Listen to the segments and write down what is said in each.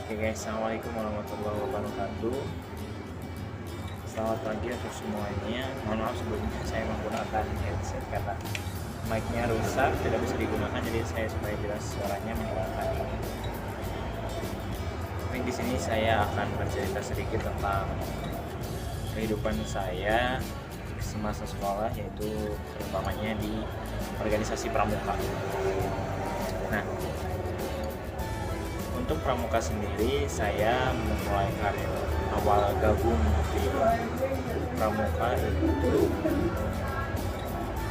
Oke guys, assalamualaikum warahmatullahi wabarakatuh. Selamat pagi untuk semuanya. Mohon maaf sebelumnya saya menggunakan headset karena mic-nya rusak, tidak bisa digunakan, jadi saya supaya jelas suaranya menggunakan ini. Tapi di sini saya akan bercerita sedikit tentang kehidupan saya semasa sekolah, yaitu terutamanya di organisasi pramuka. Nah, untuk pramuka sendiri, saya memulai karir awal gabung di pramuka itu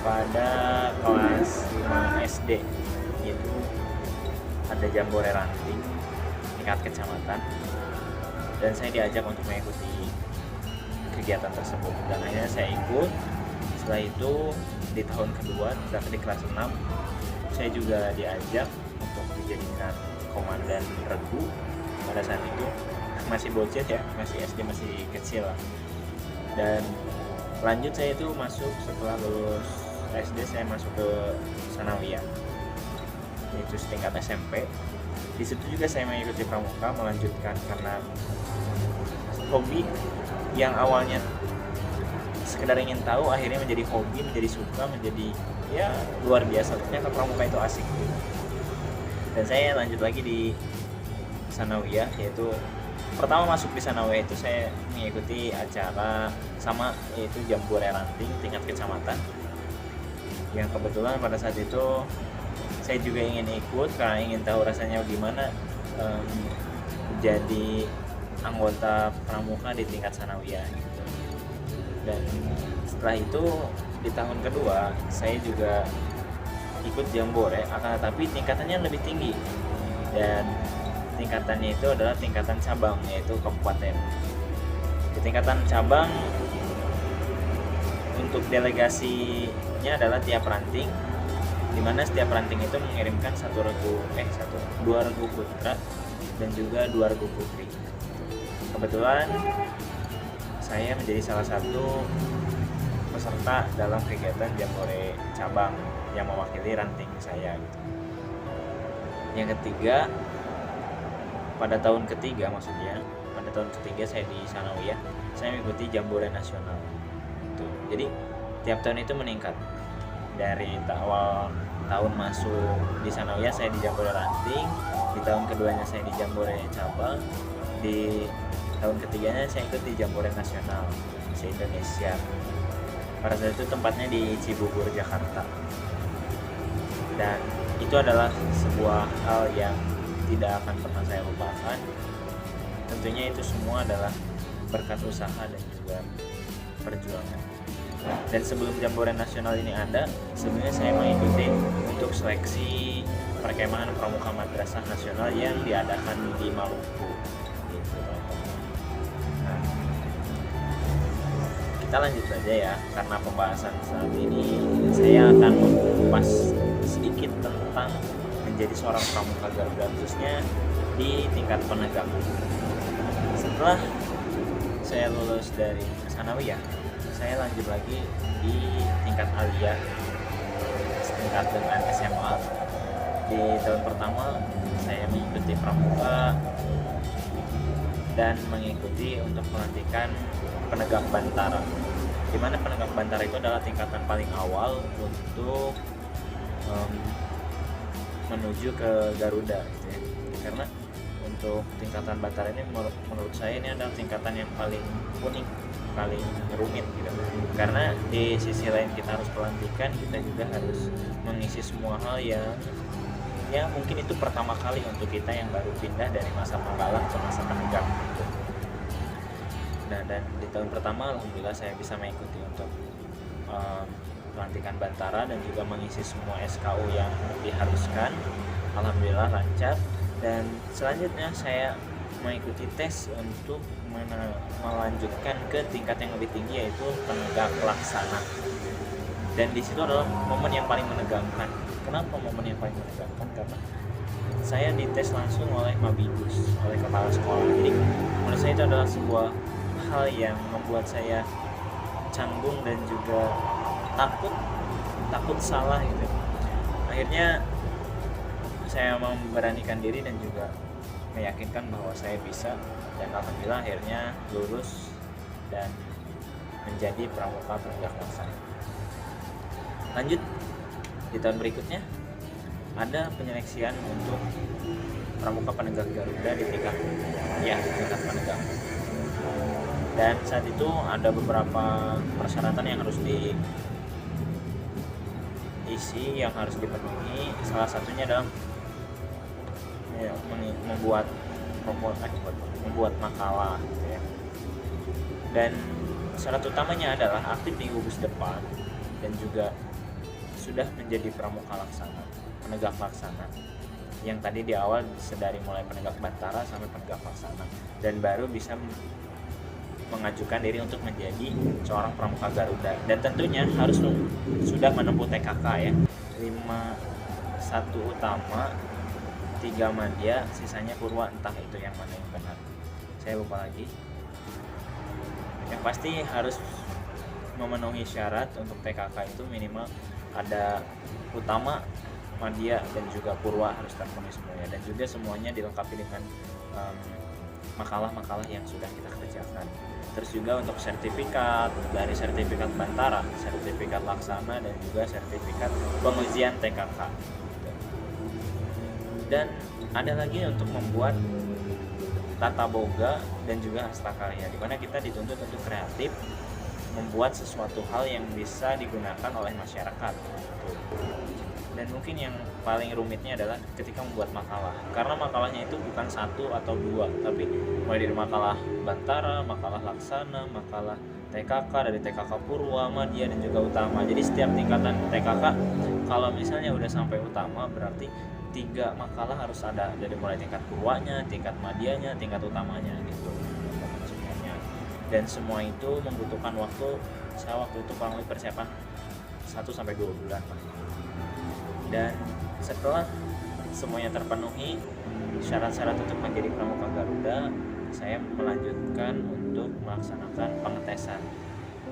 pada kelas 5 SD. Itu ada jambore ranting tingkat kecamatan dan saya diajak untuk mengikuti kegiatan tersebut, dan akhirnya saya ikut. Setelah itu di tahun kedua, di kelas 6, saya juga diajak untuk dijadikan komandan regu. Pada saat itu masih bocil ya, masih SD, masih kecil lah. Dan lanjut saya itu masuk setelah lulus SD, saya masuk ke sanawiyah, yaitu setingkat SMP. Di situ juga saya mengikuti pramuka, melanjutkan karena hobi yang awalnya sekedar ingin tahu, akhirnya menjadi hobi, menjadi suka, menjadi ya luar biasa. Ternyata pramuka itu asik. Dan saya lanjut lagi di sanawiyah, yaitu pertama masuk di sanawiyah itu saya mengikuti acara sama, yaitu jambore ranting tingkat kecamatan, yang kebetulan pada saat itu saya juga ingin ikut karena ingin tahu rasanya gimana jadi anggota pramuka di tingkat sanawiyah gitu. Dan setelah itu di tahun kedua saya juga ikut jambore, akan tetapi tingkatannya lebih tinggi, dan tingkatannya itu adalah tingkatan cabang, yaitu kabupaten. Di tingkatan cabang, untuk delegasinya adalah tiap ranting, di mana setiap ranting itu mengirimkan dua regu putra dan juga 2 regu putri. Kebetulan saya menjadi salah satu peserta dalam kegiatan jambore cabang yang mewakili ranting saya gitu. Yang ketiga, pada tahun ketiga saya di sanawiyah, saya mengikuti jambore nasional gitu. Jadi tiap tahun itu meningkat. Dari awal tahun masuk di sanawiyah saya di jambore ranting, di tahun keduanya saya di jambore cabang, di tahun ketiganya saya ikut di jambore nasional se-Indonesia. Pada saat itu tempatnya di Cibubur, Jakarta. Dan itu adalah sebuah hal yang tidak akan pernah saya lupakan. Tentunya itu semua adalah berkat usaha dan juga perjuangan. Dan sebelum jambore nasional ini ada, sebelumnya saya mengikuti untuk seleksi perkemahan pramuka madrasah nasional yang diadakan di Maluku gitu. Nah, kita lanjut saja ya, karena pembahasan saat ini saya akan mengupas sedikit tentang menjadi seorang pramuka Garuda, khususnya di tingkat penegak. Setelah saya lulus dari sanawiyah, saya lanjut lagi di tingkat aliyah, setingkat dengan SMA. Di tahun pertama saya mengikuti pramuka dan mengikuti untuk pelantikan penegak bantara, di mana penegak bantara itu adalah tingkatan paling awal untuk menuju ke Garuda gitu ya. Karena untuk tingkatan bantara ini menurut saya ini adalah tingkatan yang paling unik, paling rumit gitu. Karena di sisi lain kita harus pelantikan, kita juga harus mengisi semua hal yang ya mungkin itu pertama kali untuk kita yang baru pindah dari masa penggalang ke masa penegak gitu. Nah, dan di tahun pertama alhamdulillah saya bisa mengikuti untuk pelantikan bantara dan juga mengisi semua SKU yang diharuskan. Alhamdulillah lancar. Dan selanjutnya saya mengikuti tes untuk melanjutkan ke tingkat yang lebih tinggi, yaitu penegak pelaksana. Dan di situ adalah momen yang paling menegangkan. Kenapa momen yang paling menegangkan? Karena saya dites langsung oleh Mabidus, oleh kepala sekolah. Jadi menurut saya itu adalah sebuah hal yang membuat saya canggung dan juga takut salah gitu. Akhirnya saya memberanikan diri dan juga meyakinkan bahwa saya bisa, dan alhamdulillah akhirnya lulus dan menjadi pramuka penegak laksana. Lanjut, di tahun berikutnya ada penyeleksian untuk pramuka penegak Garuda di tingkat penegak. Dan saat itu ada beberapa persyaratan yang harus diisi, yang harus dipenuhi. Salah satunya adalah membuat makalah gitu ya. Dan syarat utamanya adalah aktif di gugus depan dan juga sudah menjadi pramuka laksana, penegak laksana, yang tadi di awal dari mulai penegak bantara sampai penegak laksana, dan baru bisa mengajukan diri untuk menjadi seorang pramuka Garuda. Dan tentunya harus sudah menempuh TKK ya, 1 utama, 3 madya, sisanya purwa, entah itu yang mana yang benar, saya lupa lagi. Yang pasti harus memenuhi syarat untuk TKK itu minimal ada utama, madya, dan juga purwa harus terpenuhi semuanya, dan juga semuanya dilengkapi dengan makalah-makalah yang sudah kita kerjakan. Terus juga untuk sertifikat, dari sertifikat bantara, sertifikat laksana, dan juga sertifikat pengujian TKK. Dan ada lagi untuk membuat tata boga dan juga hastakaria, di mana kita dituntut untuk kreatif, membuat sesuatu hal yang bisa digunakan oleh masyarakat. Dan mungkin yang paling rumitnya adalah ketika membuat makalah, karena makalahnya itu bukan 1 atau 2, tapi mulai dari makalah bantara, makalah laksana, makalah TKK, dari TKK purwa, madya, dan juga utama. Jadi setiap tingkatan TKK, kalau misalnya udah sampai utama, berarti 3 makalah harus ada, dari mulai tingkat purwanya, tingkat madyanya, tingkat utamanya gitu semuanya. Dan semua itu membutuhkan waktu, saya waktu itu kurang lebih persiapan 1-2 bulan. Dan setelah semuanya terpenuhi syarat-syarat untuk menjadi pramuka Garuda, saya melanjutkan untuk melaksanakan pengetesan.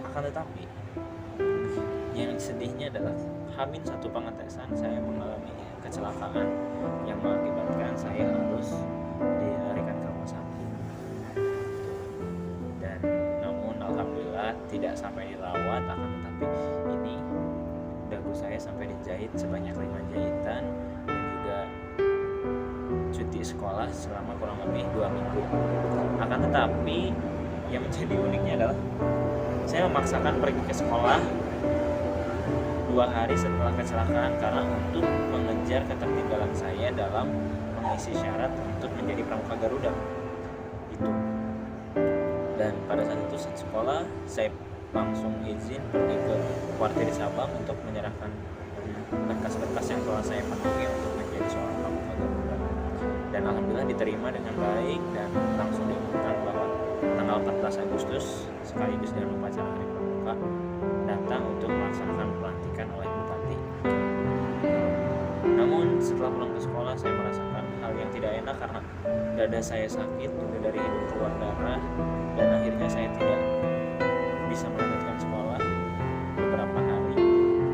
Akan tetapi yang sedihnya adalah H-1 pengetesan saya mengalami kecelakaan yang mengakibatkan saya harus dilarikan ke rumah sakit. Dan namun alhamdulillah tidak sampai dirawat, akan tetapi ini dagu saya sampai dijahit sebanyak 5 jahitan, dan juga cuti sekolah selama kurang lebih 2 minggu. Akan tetapi yang menjadi uniknya adalah saya memaksakan pergi ke sekolah 2 hari setelah kecelakaan, karena untuk mengejar ketertinggalan saya dalam mengisi syarat untuk menjadi pramuka Garuda itu. Dan pada saat itu saat sekolah, saya langsung izin pergi ke kuartir Sabang untuk menyerahkan berkas-berkas yang telah saya penuhi untuk menjadi seorang pramuka Garuda. Dan alhamdulillah diterima dengan baik, dan langsung diumumkan bahwa tanggal 14 Agustus sekaligus dengan upacara Hari Pramuka datang untuk melaksanakan pelantikan oleh Bupati. Namun setelah pulang ke sekolah, saya merasakan hal yang tidak enak karena dada saya sakit, juga dari hidung keluar darah, dan akhirnya saya tidak bisa melanjutkan sekolah beberapa hari,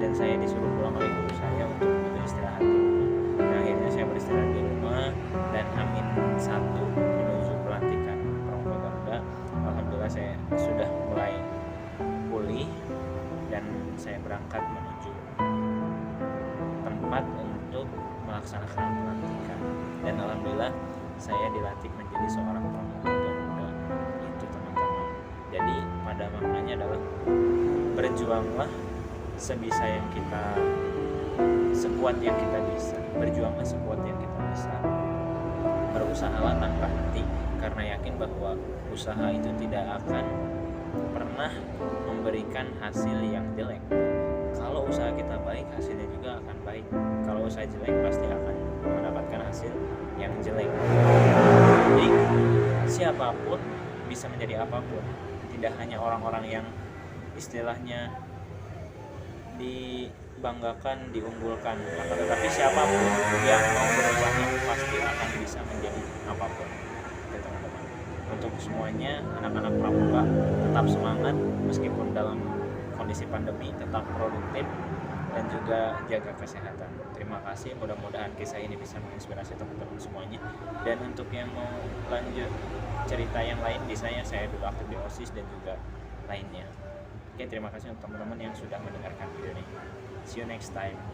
dan saya disuruh pulang oleh guru saya untuk istirahat di rumah. Dan akhirnya saya beristirahat di rumah, dan H-1 menuju pelantikan pramuka Garuda, alhamdulillah saya sudah mulai pulih, dan saya berangkat menuju tempat untuk melaksanakan pelantikan. Dan alhamdulillah saya dilantik menjadi seorang pramuka Garuda. Itu teman-teman. Jadi pada maknanya adalah berjuanglah sebisa yang kita, sekuat yang kita bisa. Berjuanglah sekuat yang kita bisa. Berusahalah tanpa henti, karena yakin bahwa usaha itu tidak akan pernah memberikan hasil yang jelek. Kalau usaha kita baik, hasilnya juga akan baik. Kalau usaha jelek, pasti akan mendapatkan hasil yang jelek. Jadi siapapun bisa menjadi apapun, tidak hanya orang-orang yang istilahnya dibanggakan, diunggulkan, tetapi siapapun yang mau berusaha pasti akan bisa menjadi apapun. Oke, teman-teman, untuk semuanya anak-anak pramuka tetap semangat meskipun dalam kondisi pandemi, tetap produktif, dan juga jaga kesehatan. Terima kasih, mudah-mudahan kisah ini bisa menginspirasi teman-teman semuanya. Dan untuk yang mau lanjut cerita yang lain di saya dulu aktif di OSIS dan juga lainnya. Oke, terima kasih untuk teman-teman yang sudah mendengarkan video ini. See you next time.